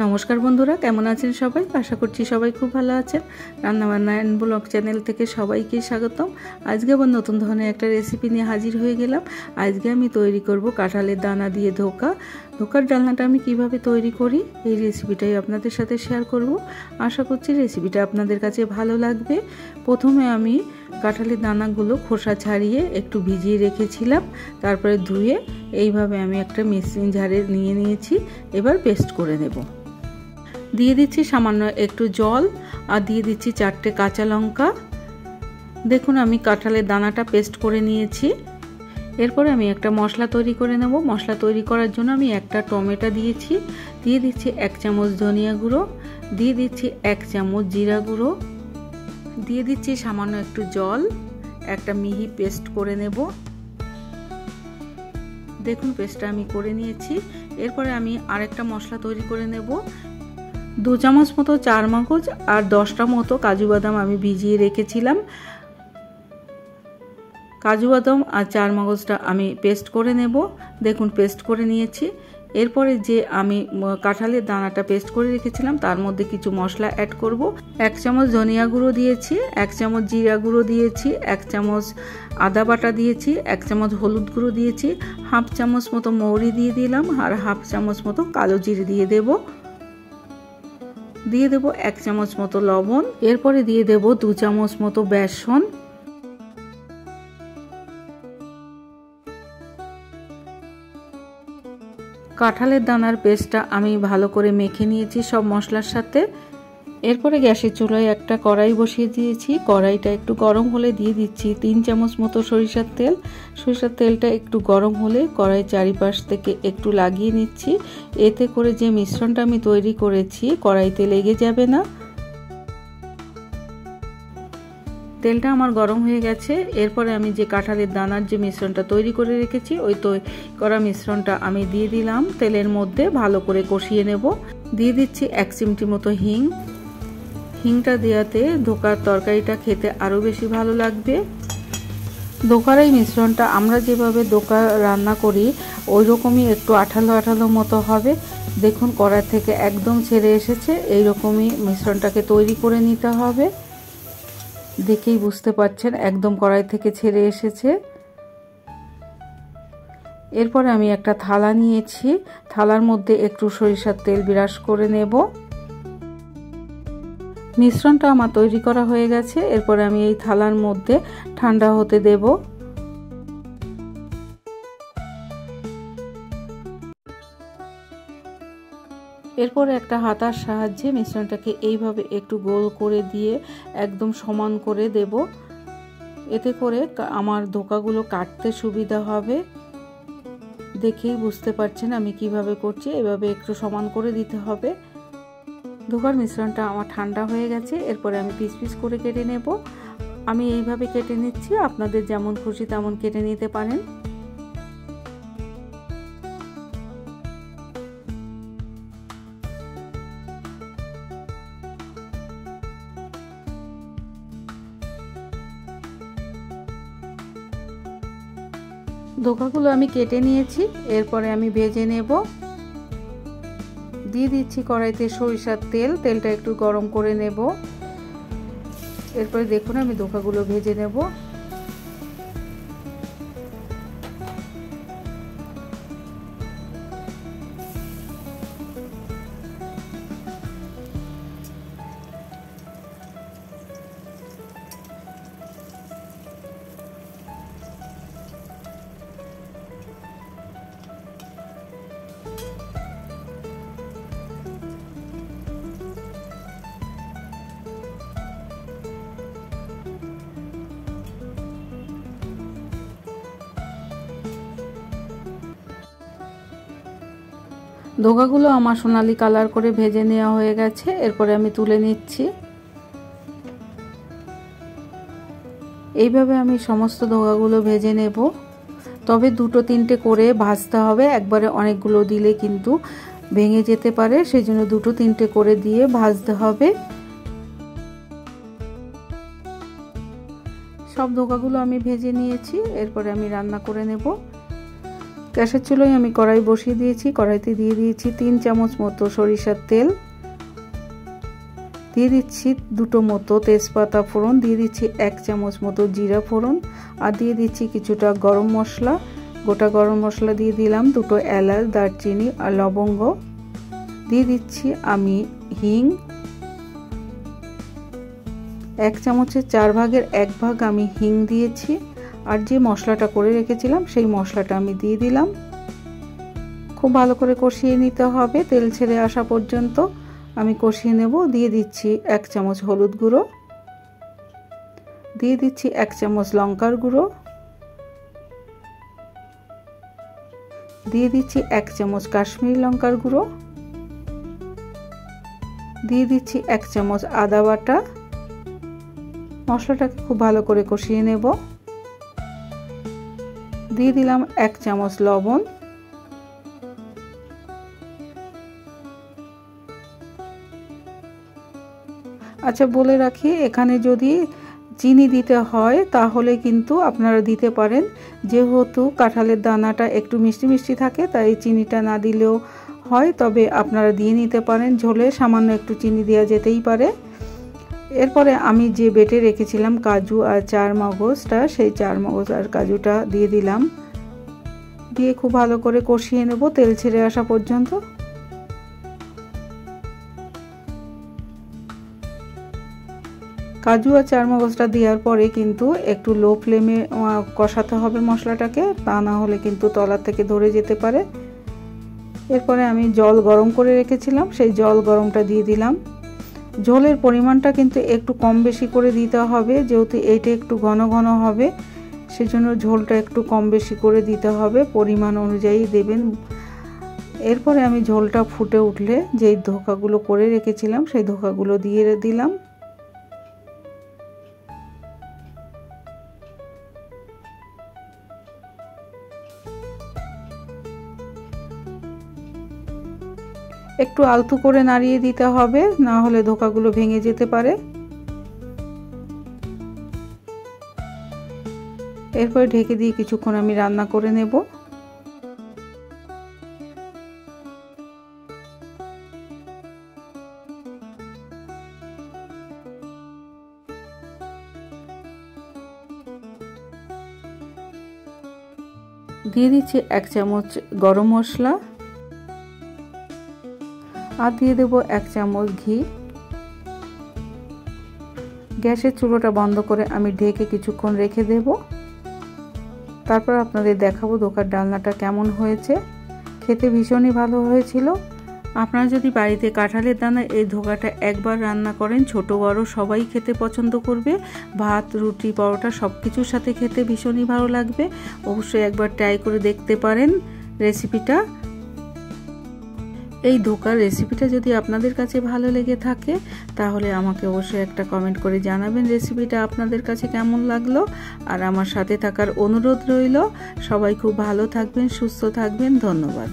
নমস্কার বন্ধুরা, কেমন আছেন সবাই? আশা করছি সবাই খুব ভালো আছেন। রান্নাবান্না এন্ড ব্লগ চ্যানেল থেকে সবাইকে স্বাগতম। আজকে আবার নতুন ধরনের একটা রেসিপি নিয়ে হাজির হয়ে গেলাম। আজকে আমি তৈরি করব কাঁঠালের দানা দিয়ে ধোকা। ধোকার ডালনাটা আমি কিভাবে তৈরি করি এই রেসিপিটাই আপনাদের সাথে শেয়ার করব। আশা করছি রেসিপিটা আপনাদের কাছে ভালো লাগবে। প্রথমে আমি কাঁঠালের দানাগুলো খোসা ছাড়িয়ে একটু ভিজিয়ে রেখেছিলাম, তারপরে ধুয়ে এইভাবে আমি একটা মিক্সিং জারে নিয়ে নিয়েছি। এবার পেস্ট করে নেব। দিয়ে দিচ্ছি সামান্য একটু জল আর দিয়ে দিচ্ছি 4টে কাঁচা লঙ্কা। দেখুন আমি কাঁঠালের দানাটা পেস্ট করে নিয়েছি। এরপরে আমি একটা মশলা তৈরি করে নেব। মশলা তৈরি করার জন্য আমি একটা টমেটো দিয়েছি, দিয়ে দিচ্ছি 1 চামচ ধনিয়া গুঁড়ো, দিয়ে দিচ্ছি 1 চামচ জিরা গুঁড়ো, দিয়ে দিচ্ছি সামান্য একটু জল, একটা মিহি পেস্ট করে নেব। দেখুন পেস্টটা আমি করে নিয়েছি। এরপরে আমি আরেকটা মশলা তৈরি করে নেব। 2 চামচ মতো চারমগজ আর 10টা মতো কাজু বাদাম আমি ভিজিয়ে রেখেছিলাম। কাজু বাদাম আর চারমগজটা আমি পেস্ট করে নেব। দেখুন পেস্ট করে নিয়েছি। এরপরে যে আমি কাঁঠালের দানাটা পেস্ট করে রেখেছিলাম তার মধ্যে কিছু মশলা অ্যাড করব। 1 চামচ ধনিয়া গুঁড়ো দিয়েছি, 1 চামচ জিরা গুঁড়ো দিয়েছি, 1 চামচ আদা বাটা দিয়েছি, 1 চামচ হলুদ গুঁড়ো দিয়েছি, হাফ চামচ মতো মৌরি দিয়ে দিলাম আর হাফ চামচ মতো কালো জিরে দিয়ে দেব। দিয়ে দেব 1 চামচ মতো লবণ। এরপরে দিয়ে দেব 2 চামচ মতো বেসন। কাঁঠালের দানার পেস্টটা আমি ভালো করে মেখে নিয়েছি সব মশলার সাথে। এরপরে গ্যাসের চুলায় একটা কড়াই বসিয়ে দিয়েছি। কড়াইটা একটু গরম হলে দিয়ে দিচ্ছি 3 চামচ মতো সরিষার তেল। সরিষার তেলটা একটু গরম হলে কড়াই চারিপাশ থেকে একটু লাগিয়ে নিচ্ছি। এতে করে যে মিশ্রণটা আমি তৈরি করেছি কড়াইতে লেগে যাবে না। তেলটা আমার গরম হয়ে গেছে। এরপরে আমি যে কাঁঠালের দানার যে মিশ্রণটা তৈরি করে রেখেছি ওই তৈরি করা মিশ্রণটা আমি দিয়ে দিলাম তেলের মধ্যে, ভালো করে কষিয়ে নেব। দিয়ে দিচ্ছি 1 চিমটি মতো হিং। হিংটা দেওয়াতে ধোকার তরকারিটা খেতে আরও বেশি ভালো লাগবে। ধোকার এই মিশ্রণটা আমরা যেভাবে ধোকা রান্না করি ওই রকমই একটু আঠালো আঠালো মতো হবে। দেখুন কড়াই থেকে একদম ছেড়ে এসেছে। এই রকমই মিশ্রণটাকে তৈরি করে নিতে হবে। দেখেই বুঝতে পারছেন একদম কড়াই থেকে ছেড়ে এসেছে। এরপরে আমি একটা থালা নিয়েছি, থালার মধ্যে একটু সরিষার তেল ব্রাশ করে নেব। মিশ্রণটা আমার তৈরি করা হয়ে গেছে। এরপরে আমি এই থালার মধ্যে ঠান্ডা হতে দেব। এরপরে একটা হাতার সাহায্যে মিশ্রণটাকে এইভাবে একটু গোল করে দিয়ে একদম সমান করে দেব। এতে করে আমার ধোকাগুলো কাটতে সুবিধা হবে। দেখেই বুঝতে পারছেন আমি কিভাবে করছি। এভাবে একটু সমান করে দিতে হবে। ধোকার মিশ্রণটা আমার ঠান্ডা হয়ে গেছে। এরপরে আমি পিস পিস করে কেটে নেব। আমি এইভাবে কেটে নিচ্ছি, আপনাদের যেমন খুশি তেমন কেটে নিতে পারেন। ধোকাগুলো আমি কেটে নিয়েছি। এরপরে আমি ভেজে নেব। দিয়ে দিচ্ছি কড়াইতে সরিষার তেল। তেলটা একটু গরম করে নেব। এরপরে দেখুন আমি ধোকাগুলো ভেজে নেব। ধোকাগুলো আমার সোনালি কালার করে ভেজে নেওয়া হয়ে গেছে। এরপরে আমি তুলে নিচ্ছি। এইভাবে আমি সমস্ত ধোকাগুলো ভেজে নেব। তবে 2-3টে করে ভাজতে হবে। একবারে অনেকগুলো দিলে কিন্তু ভেঙে যেতে পারে, সেই জন্য 2-3টে করে দিয়ে ভাজতে হবে। সব ধোকাগুলো আমি ভেজে নিয়েছি। এরপরে আমি রান্না করে নেব। গ্যাসের চুলোয় আমি কড়াই বসিয়ে দিয়েছি। কড়াইতে দিয়ে দিয়েছি 3 চামচ মতো সরিষার তেল, দিয়ে দিচ্ছি 2টো মতো তেজপাতা ফোড়ন, দিয়ে দিচ্ছি 1 চামচ মতো জিরা ফোড়ন, আর দিয়ে দিচ্ছি কিছুটা গরম মশলা, গোটা গরম মশলা দিয়ে দিলাম, 2টো এলাচ, দারচিনি আর লবঙ্গ, দিয়ে দিচ্ছি আমি হিং, 1 চামচের 4 ভাগের 1 ভাগ আমি হিং দিয়েছি। আর যে মশলাটা করে রেখেছিলাম সেই মশলাটা আমি দিয়ে দিলাম। খুব ভালো করে কষিয়ে নিতে হবে, তেল ছেড়ে আসা পর্যন্ত আমি কষিয়ে নেব। দিয়ে দিচ্ছি 1 চামচ হলুদ গুঁড়ো, দিয়ে দিচ্ছি 1 চামচ লঙ্কার গুঁড়ো, দিয়ে দিচ্ছি 1 চামচ কাশ্মীরি লঙ্কার গুঁড়ো, দিয়ে দিচ্ছি 1 চামচ আদা বাটা। মশলাটাকে খুব ভালো করে কষিয়ে নেব। দিয়ে দিলাম 1 চামচ লবণ, আচ্ছা বলে রাখি, এখানে যদি চিনি দিতে হয় তাহলে কিন্তু আপনারা দিতে পারেন, যেহেতু কাঁঠালের দানাটা একটু মিষ্টি মিষ্টি থাকে তাই চিনিটা না দিলেও হয়, তবে আপনারা দিয়ে নিতে পারেন। ঝোলে সামান্য একটু চিনি দেওয়া যেতেই পারে। এরপরে আমি যে বেটে রেখেছিলাম কাজু আর চারমগজটা, সেই চারমগজ আর কাজুটা দিয়ে দিলাম, দিয়ে খুব ভালো করে কষিয়ে নেব তেল ছেড়ে আসা পর্যন্ত। কাজু আর চারমগজটা দেওয়ার পরে কিন্তু একটু লো ফ্লেমে কষাতে হবে মশলাটাকে, তা না হলে কিন্তু তলা থেকে ধরে যেতে পারে। এরপরে আমি জল গরম করে রেখেছিলাম, সেই জল গরমটা দিয়ে দিলাম। ঝোলের পরিমাণটা কিন্তু একটু কম বেশি করে দিতে হবে, যেহেতু এইটা একটু ঘন ঘন হবে, সেজন্য ঝোলটা একটু কম বেশি করে দিতে হবে, পরিমাণ অনুযায়ী দেবেন। এরপরে আমি ঝোলটা ফুটে উঠলে যেই ধোকাগুলো করে রেখেছিলাম সেই ধোকাগুলো দিয়ে দিলাম। একটু আলতো করে নাড়িয়ে দিতে হবে, না হলে ধোকাগুলো ভেঙে যেতে পারে। এরপর ঢেকে দিয়ে কিছুক্ষণ আমি রান্না করে নেব। দিয়ে দিচ্ছি 1 চামচ গরম মশলা, আর দিয়ে দেব 1 চামচ ঘি। গ্যাসের চুলোটা বন্ধ করে আমি ঢেকে কিছুক্ষণ রেখে দেব। তারপর আপনাদের দেখাবো ধোকার ডালনাটা কেমন হয়েছে। খেতে ভীষণই ভালো হয়েছিল। আপনারা যদি বাড়িতে কাঁঠালের দানা এই ধোকাটা একবার রান্না করেন, ছোট বড় সবাই খেতে পছন্দ করবে। ভাত, রুটি, পরোটা সব কিছুর সাথে খেতে ভীষণই ভালো লাগবে। অবশ্যই একবার ট্রাই করে দেখতে পারেন রেসিপিটা। এই ধোকার রেসিপিটা যদি আপনাদের কাছে ভালো লেগে থাকে তাহলে আমাকে অবশ্যই একটা কমেন্ট করে জানাবেন রেসিপিটা আপনাদের কাছে কেমন লাগলো। আর আমার সাথে থাকার অনুরোধ রইল। সবাই খুব ভালো থাকবেন, সুস্থ থাকবেন। ধন্যবাদ।